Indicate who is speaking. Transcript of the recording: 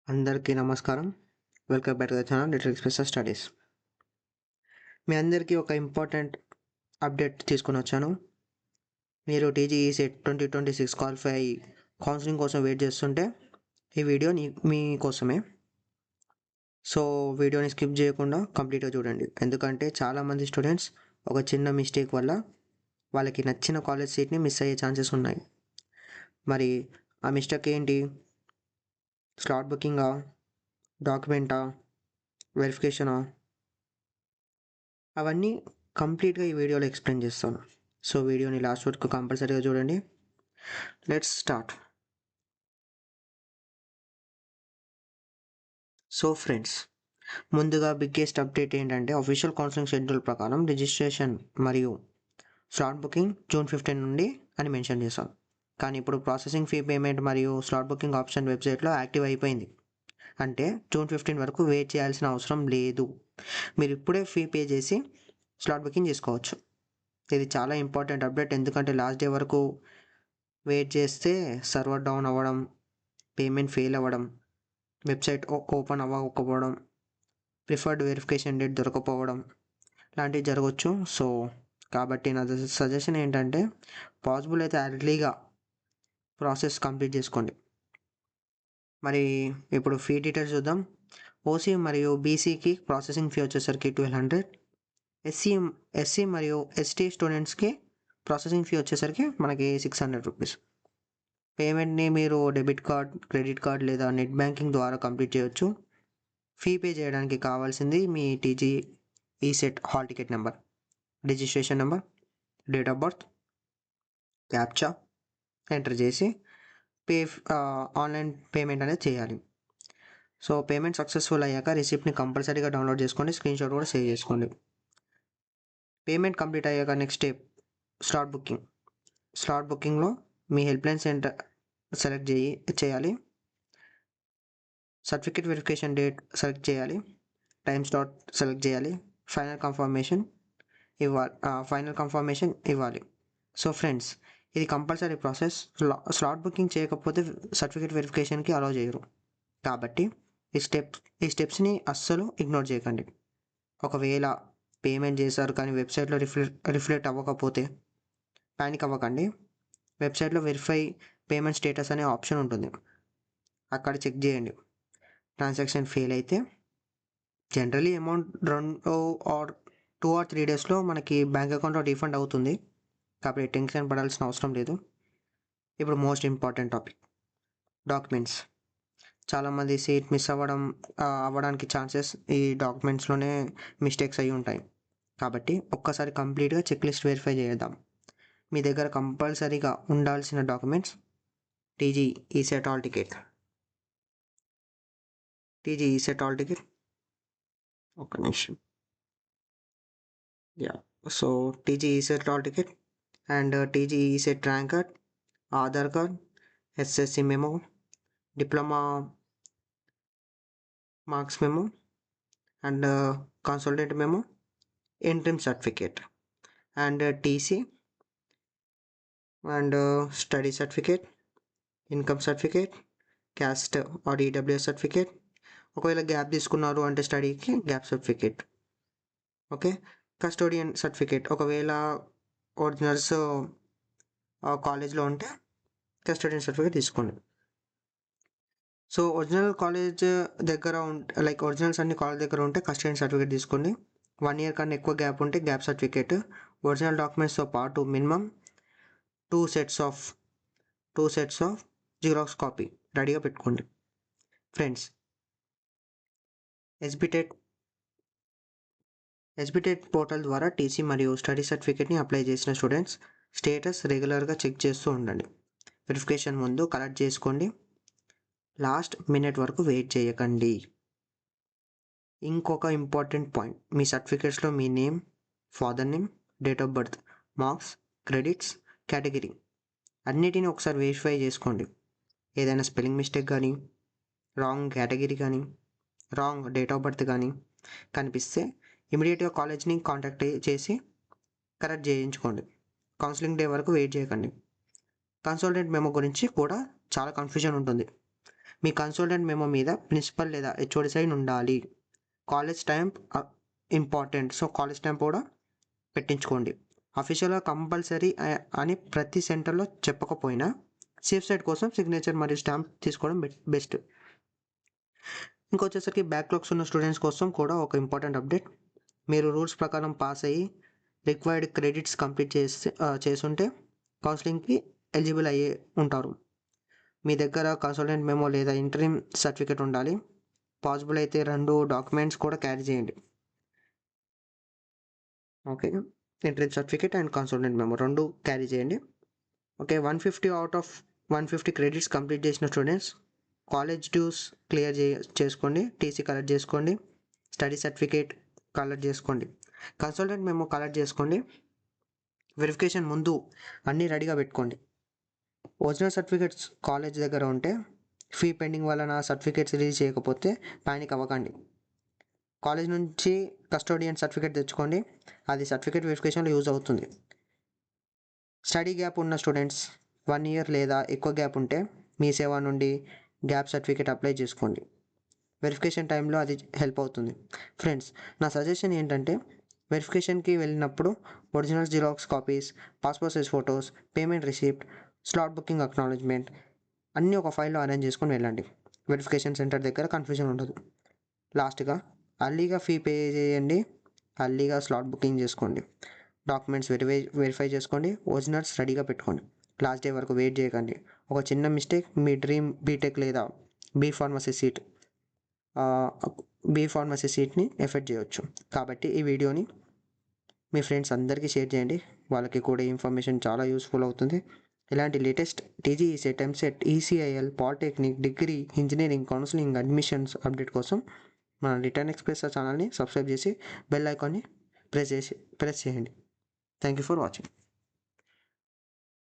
Speaker 1: అందరికీ నమస్కారం. Welcome back to the channel little special studies. మీ అందరికీ ఒక ఇంపార్టెంట్ అప్డేట్ తీసుకొనొచ్చాను. మీరు టీజీఈ సెట్ 2026 క్వాలిఫై అయ్యి కౌన్సిలింగ్ కోసం వెయిట్ చేస్తుంటే ఈ వీడియో మీకోసమే. సో వీడియోని స్కిప్ చేయకుండా కంప్లీట్గా చూడండి. ఎందుకంటే చాలామంది స్టూడెంట్స్ ఒక చిన్న మిస్టేక్ వల్ల వాళ్ళకి నచ్చిన కాలేజ్ సీట్ని మిస్ అయ్యే ఛాన్సెస్ ఉన్నాయి. మరి ఆ మిస్టేక్ ఏంటి? స్లాట్ బుకింగా, డాక్యుమెంటా, వెరిఫికేషనా? అవన్నీ కంప్లీట్గా ఈ వీడియోలో ఎక్స్ప్లెయిన్ చేస్తాను. సో వీడియోని లాస్ట్ వరకు కంపల్సరీగా చూడండి. Let's start. సో ఫ్రెండ్స్, ముందుగా బిగ్గెస్ట్ అప్డేట్ ఏంటంటే అఫీషియల్ కౌన్సిలింగ్ షెడ్యూల్ ప్రకారం రిజిస్ట్రేషన్ మరియు స్లాట్ బుకింగ్ June 15 నుండి అని మెన్షన్ చేశాం. కానీ ఇప్పుడు ప్రాసెసింగ్ ఫీ పేమెంట్ మరియు స్లాట్ బుకింగ్ ఆప్షన్ వెబ్సైట్లో యాక్టివ్ అయిపోయింది. అంటే June 15 వరకు వెయిట్ చేయాల్సిన అవసరం లేదు. మీరు ఇప్పుడే ఫీ పే చేసి స్లాట్ బుకింగ్ చేసుకోవచ్చు. ఇది చాలా ఇంపార్టెంట్ అప్డేట్. ఎందుకంటే లాస్ట్ డే వరకు వెయిట్ చేస్తే సర్వర్ డౌన్ అవ్వడం, పేమెంట్ ఫెయిల్ అవ్వడం, వెబ్సైట్ ఓపెన్ అవ్వకపోవడం, ప్రిఫర్డ్ వెరిఫికేషన్ డేట్ దొరకపోవడం లాంటివి జరగవచ్చు. సో కాబట్టి నా సజెషన్ ఏంటంటే పాసిబుల్ అయితే ఎర్లీగా ప్రాసెస్ కంప్లీట్ చేసుకోండి. మరి ఇప్పుడు ఫీ డీటెయిల్స్ చూద్దాం. ఓసీ మరియు బీసీకి ప్రాసెసింగ్ ఫీ వచ్చేసరికి 1200. ఎస్సీ మరియు ఎస్టీ స్టూడెంట్స్కి ప్రాసెసింగ్ ఫీ వచ్చేసరికి మనకి 600 రూపీస్. పేమెంట్ని మీరు డెబిట్ కార్డ్, క్రెడిట్ కార్డ్ లేదా నెట్ బ్యాంకింగ్ ద్వారా కంప్లీట్ చేయొచ్చు. ఫీ పే చేయడానికి కావాల్సింది మీ TGE CET hall ticket number, registration number, date of birth, captcha enter చేసి ఆన్లైన్ పేమెంట్ అనేది చేయాలి. సో పేమెంట్ సక్సెస్ఫుల్ అయ్యాక రిసిప్ట్ని కంపల్సరీగా డౌన్లోడ్ చేసుకోండి, స్క్రీన్షాట్ కూడా సేవ్ చేసుకోండి. పేమెంట్ కంప్లీట్ అయ్యాక next step slot booking. Slot బుకింగ్లో మీ హెల్ప్లైన్ సెంటర్ సెలెక్ట్ చేయాలి, సర్టిఫికేట్ వెరిఫికేషన్ డేట్ సెలెక్ట్ చేయాలి, టైం స్లాట్ సెలెక్ట్ చేయాలి, ఫైనల్ కన్ఫర్మేషన్ ఇవ్వాలి. సో ఫ్రెండ్స్, ఇది కంపల్సరీ ప్రాసెస్. స్లాట్ బుకింగ్ చేయకపోతే సర్టిఫికేట్ వెరిఫికేషన్కి అలౌ చేయరు. కాబట్టి ఈ స్టెప్స్ని అస్సలు ఇగ్నోర్ చేయకండి. ఒకవేళ పేమెంట్ చేశారు కానీ వెబ్సైట్లో రిఫ్లెక్ట్ అవ్వకపోతే ప్యానిక్ అవ్వకండి. వెబ్సైట్లో వెరిఫై పేమెంట్ స్టేటస్ అనే ఆప్షన్ ఉంటుంది, అక్కడ చెక్ చేయండి. ట్రాన్సాక్షన్ ఫెయిల్ అయితే జనరలీ అమౌంట్ 2 or 3 డేస్లో మనకి బ్యాంక్ అకౌంట్లో రీఫండ్ అవుతుంది. కాబట్టి టెన్షన్ పడాల్సిన అవసరం లేదు. ఇప్పుడు మోస్ట్ ఇంపార్టెంట్ టాపిక్, డాక్యుమెంట్స్. చాలామంది సీట్ మిస్ అవ్వడానికి ఛాన్సెస్ ఈ డాక్యుమెంట్స్లోనే మిస్టేక్స్ అయి ఉంటాయి. కాబట్టి ఒక్కసారి కంప్లీట్గా చెక్ లిస్ట్ వెరిఫై చేద్దాం. మీ దగ్గర కంపల్సరీగా ఉండాల్సిన documents TGE CET hall ticket, ఒక్క నిమిషం. So TGE CET hall ticket and TGE CET rank card, Aadhaar card, SSC memo, diploma marks memo and consultant memo, interim certificate and TC and study certificate, income certificate, caste or EWS certificate. ఒకవేళ gap తీసుకున్నారు అంటే స్టడీకి gap certificate. Okay, custodian certificate. ఒకవేళ originals కాలేజ్లో ఉంటే custodian certificate తీసుకోండి. So original college దగ్గర originals అన్ని కాలేజ్ దగ్గర ఉంటే కస్టోడియన్ సర్టిఫికేట్ తీసుకోండి. 1 year కన్నా ఎక్కువ గ్యాప్ ఉంటే గ్యాప్ సర్టిఫికేట్. ఒరిజినల్ డాక్యుమెంట్స్తో పాటు minimum 2 sets of xerox copy రెడీగా పెట్టుకోండి. ఫ్రెండ్స్, ఎస్బిటెట్ పోర్టల్ ద్వారా టీసీ మరియు స్టడీ సర్టిఫికేట్ని అప్లై చేసిన స్టూడెంట్స్ స్టేటస్ రెగ్యులర్గా చెక్ చేస్తూ ఉండండి. వెరిఫికేషన్ ముందు కలెక్ట్ చేసుకోండి. లాస్ట్ మినిట్ వరకు వెయిట్ చేయకండి. ఇంకొక ఇంపార్టెంట్ పాయింట్, మీ సర్టిఫికేట్స్లో మీ name, father name, date of birth, marks, credits, category అన్నిటిని ఒకసారి వెరిఫై చేసుకోండి. ఏదైనా స్పెల్లింగ్ మిస్టేక్ కానీ, రాంగ్ కేటగిరీ కానీ, రాంగ్ డేట్ ఆఫ్ బర్త్ కానీ కనిపిస్తే ఇమీడియట్గా కాలేజ్ని కాంటాక్ట్ చేసి కరెక్ట్ చేయించుకోండి. కౌన్సిలింగ్ డే వరకు వెయిట్ చేయకండి. కన్సల్టెంట్ మెమో గురించి కూడా చాలా కన్ఫ్యూజన్ ఉంటుంది. మీ కన్సల్టెంట్ మెమో మీద ప్రిన్సిపల్ లేదా హెచ్ఓడి సైన్ ఉండాలి. College stamp important. So college stamp కూడా పెట్టించుకోండి. అఫీషియల్గా కంపల్సరీ అని ప్రతి సెంటర్లో చెప్పకపోయినా సేఫ్ సైడ్ కోసం సిగ్నేచర్ మరియు స్టాంప్ తీసుకోవడం బెస్ట్. ఇంకొచ్చేసరికి బ్యాక్లాగ్స్ ఉన్న స్టూడెంట్స్ కోసం కూడా ఒక ఇంపార్టెంట్ అప్డేట్. మీరు రూల్స్ ప్రకారం పాస్ అయ్యి రిక్వైర్డ్ క్రెడిట్స్ కంప్లీట్ చేసుంటే కౌన్సిలింగ్కి ఎలిజిబుల్ అయ్యే ఉంటారు. మీ దగ్గర కన్సల్టెంట్ మెమో లేదా ఇంటరిమ్ సర్టిఫికేట్ ఉండాలి. పాసిబుల్ అయితే 2 డాక్యుమెంట్స్ కూడా క్యారీ చేయండి. Okay, interim certificate and consultant memo 2 carry చేయండి. Okay, 150 out of 150 credits complete చేసిన స్టూడెంట్స్ కాలేజ్ డ్యూస్ క్లియర్ చేసుకోండి. టీసీ కలెక్ట్ చేసుకోండి. స్టడీ సర్టిఫికేట్ కలెక్ట్ చేసుకోండి. కన్సల్టెంట్ మెమో కలెక్ట్ చేసుకోండి. వెరిఫికేషన్ ముందు అన్నీ రెడీగా పెట్టుకోండి. ఒరిజినల్ సర్టిఫికేట్స్ కాలేజ్ దగ్గర ఉంటే ఫీ పెండింగ్ వలన సర్టిఫికేట్స్ రిలీజ్ చేయకపోతే పానిక్ అవ్వకండి. కాలేజ్ నుంచి కస్టోడియన్ సర్టిఫికేట్ తెచ్చుకోండి. అది సర్టిఫికేట్ వెరిఫికేషన్లో యూజ్ అవుతుంది. స్టడీ గ్యాప్ ఉన్న స్టూడెంట్స్ 1 ఇయర్ లేదా ఎక్కువ గ్యాప్ ఉంటే మీ సేవ నుండి గ్యాప్ సర్టిఫికేట్ అప్లై చేసుకోండి. వెరిఫికేషన్ టైంలో అది హెల్ప్ అవుతుంది. ఫ్రెండ్స్, నా సజెషన్ ఏంటంటే వెరిఫికేషన్కి వెళ్ళినప్పుడు original xerox copies, passport size photos, payment receipt, slot booking acknowledgement అన్నీ ఒక ఫైల్లో అరేంజ్ చేసుకొని వెళ్ళండి. వెరిఫికేషన్ సెంటర్ దగ్గర కన్ఫ్యూజన్ ఉండదు. లాస్ట్గా అర్లీగా ఫీ పే చేయండి. అర్లీగా స్లాట్ బుకింగ్ చేసుకోండి. డాక్యుమెంట్స్ వెరిఫై చేసుకోండి. ఒరిజినల్స్ రెడీగా పెట్టుకోండి. లాస్ట్ డే వరకు వెయిట్ చేయకండి. ఒక చిన్న మిస్టేక్ మీ డ్రీమ్ బీటెక్ లేదా బీ ఫార్మసీ సీట్ని ఎఫెక్ట్ చేయవచ్చు. కాబట్టి ఈ వీడియోని మీ ఫ్రెండ్స్ అందరికీ షేర్ చేయండి. వాళ్ళకి కూడా ఇన్ఫర్మేషన్ చాలా యూస్ఫుల్ అవుతుంది. ఇలాంటి latest TGE set, EAMCET, ECIL, polytechnic, degree, engineering, counselling, admissions update కోసం మన రిటర్న్ ఎక్స్ప్రెస్ ఛానల్ని సబ్స్క్రైబ్ చేసి బెల్ ఐకాన్ని ప్రెస్ చేయండి. Thank you for watching.